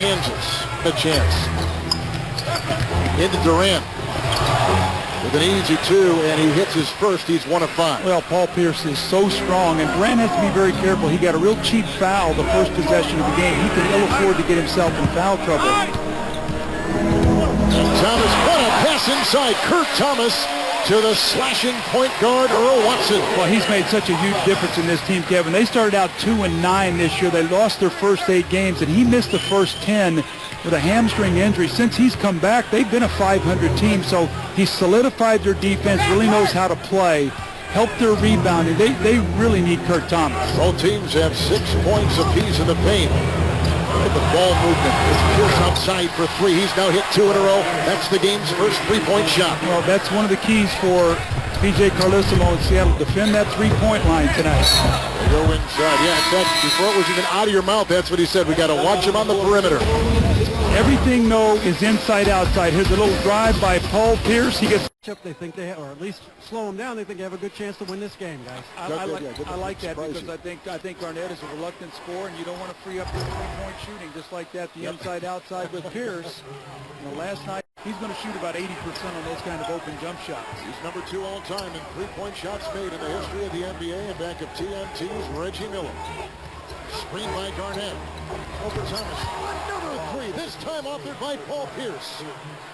Kansas. A chance. Into Durant. With an easy two, and he hits his first. He's 1 of 5. Well, Paul Pierce is so strong, and Durant has to be very careful. He got a real cheap foul the first possession of the game. He can ill afford to get himself in foul trouble. Thomas, what a pass inside. Kurt Thomas to the slashing point guard, Earl Watson. Well, he's made such a huge difference in this team, Kevin. They started out 2-9 this year. They lost their first 8 games, and he missed the first 10 with a hamstring injury. Since he's come back, they've been a 500 team, so he's solidified their defense, really knows how to play, helped their rebounding. They really need Kurt Thomas. Both teams have 6 points apiece in the paint. Look at the ball movement. It's Pierce outside for 3. He's now hit 2 in a row. That's the game's first 3-point shot. Well, that's one of the keys for P.J. Carlissimo in Seattle. Defend that 3-point line tonight. They go inside. Yeah, in fact, before it was even out of your mouth, that's what he said. We got to watch him on the perimeter. Everything, though, is inside-outside. Here's a little drive by Paul Pierce. He gets... They think they have, or at least slow them down. They think they have a good chance to win this game, guys. I like that because I think Garnett is a reluctant scorer, and you don't want to free up your 3-point shooting just like that. The inside-outside with Pierce. You know, last night he's going to shoot about 80% on those kind of open jump shots. He's number 2 all time in 3-point shots made in the history of the NBA, and back of TNT's Reggie Miller. Screen by Garnett. Over Thomas. Another 3. This time authored by Paul Pierce.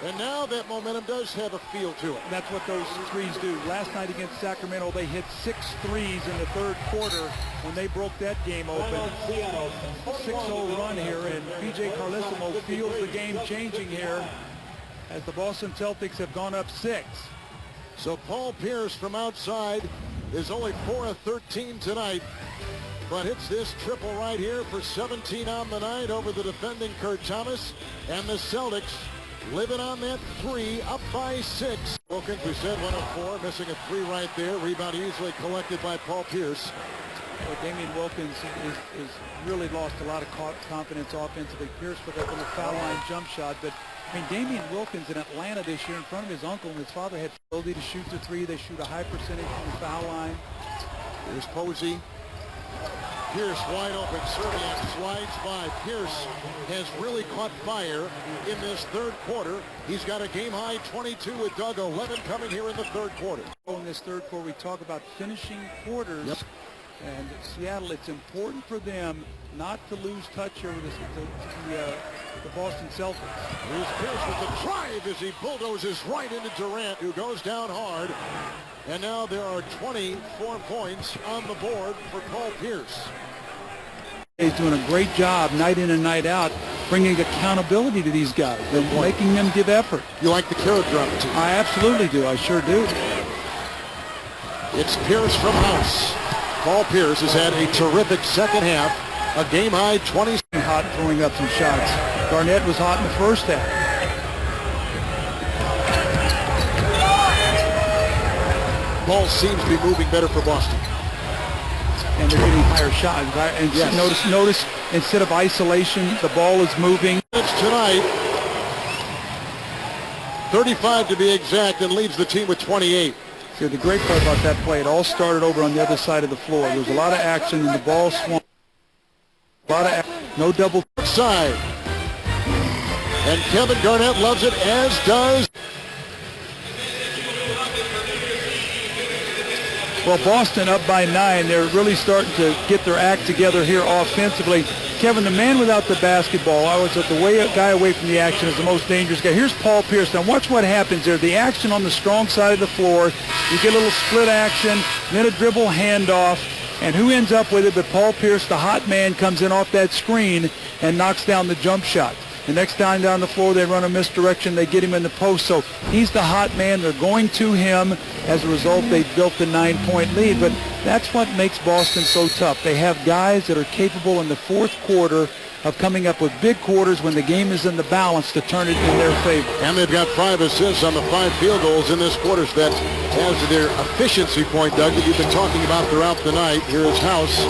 And now that momentum does have a feel to it. That's what those threes do. Last night against Sacramento, they hit 6 threes in the third quarter when they broke that game open. 6-0 run here, and P.J. Carlissimo feels the game changing here as the Boston Celtics have gone up 6. So Paul Pierce from outside is only 4 of 13 tonight, but hits this triple right here for 17 on the night over the defending Kurt Thomas, and the Celtics living on that 3, up by 6. Wilkins, we said 1 of 4, missing a 3 right there. Rebound easily collected by Paul Pierce. Well, Damian Wilkins is really lost a lot of confidence offensively. Pierce put up on the foul line jump shot, but I mean, Damian Wilkins in Atlanta this year in front of his uncle and his father had the ability to shoot the 3. They shoot a high percentage from the foul line. Here's Posey. Pierce wide open. Serbiak slides by. Pierce has really caught fire in this third quarter. He's got a game-high 22 with Doug, 11 coming here in the third quarter. In this third quarter, we talk about finishing quarters. Yep. And Seattle, it's important for them not to lose touch here with the Boston Celtics. Here's Pierce with the drive as he bulldozes right into Durant, who goes down hard. And now there are 24 points on the board for Paul Pierce. He's doing a great job night in and night out, bringing accountability to these guys and making them give effort. You like the character on the team? I absolutely do. I sure do. It's Pierce from house. Paul Pierce has had a terrific second half, a game-high 20. Hot throwing up some shots. Garnett was hot in the first half. Ball seems to be moving better for Boston. And they're getting higher shots. And yes. Notice, instead of isolation, the ball is moving. It's tonight, 35 to be exact, and leads the team with 28. See, the great part about that play, it all started over on the other side of the floor. There was a lot of action, and the ball swung. No double. Side. And Kevin Garnett loves it, as does. Well, Boston up by 9. They're really starting to get their act together here offensively. Kevin, the man without the basketball, I was the guy away from the action is the most dangerous guy. Here's Paul Pierce. Now watch what happens there. The action on the strong side of the floor. You get a little split action, then a dribble handoff. And who ends up with it but Paul Pierce, the hot man, comes in off that screen and knocks down the jump shot. The next time down the floor, they run a misdirection. They get him in the post. So he's the hot man. They're going to him. As a result, they built the 9-point lead. But that's what makes Boston so tough. They have guys that are capable in the fourth quarter of coming up with big quarters when the game is in the balance to turn it in their favor. And they've got 5 assists on the 5 field goals in this quarter. So that has their efficiency point, Doug, that you've been talking about throughout the night. Here is House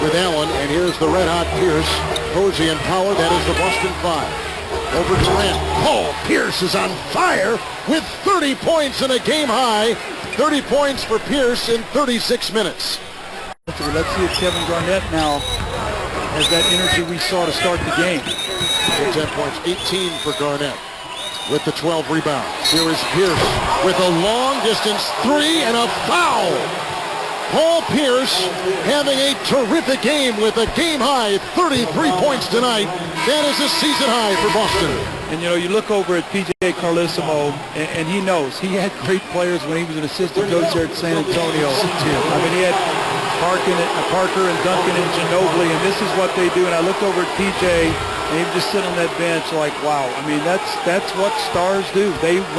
with Allen, and here's the red-hot Pierce. Posey and Power, that is the Boston 5. Over Durant. Paul Pierce is on fire with 30 points in a game high. 30 points for Pierce in 36 minutes. Let's see if Kevin Garnett now has that energy we saw to start the game. with 10 points, 18 for Garnett with the 12 rebounds. Here is Pierce with a long distance three and a foul. Paul Pierce having a terrific game with a game-high 33 points tonight. That is a season high for Boston. And, you look over at P.J. Carlissimo, and he knows. He had great players when he was an assistant coach there at San Antonio. I mean, he had Parker and Duncan and Ginobili, and this is what they do. And I looked over at P.J., and he was just sitting on that bench like, wow. I mean, that's what stars do. They win.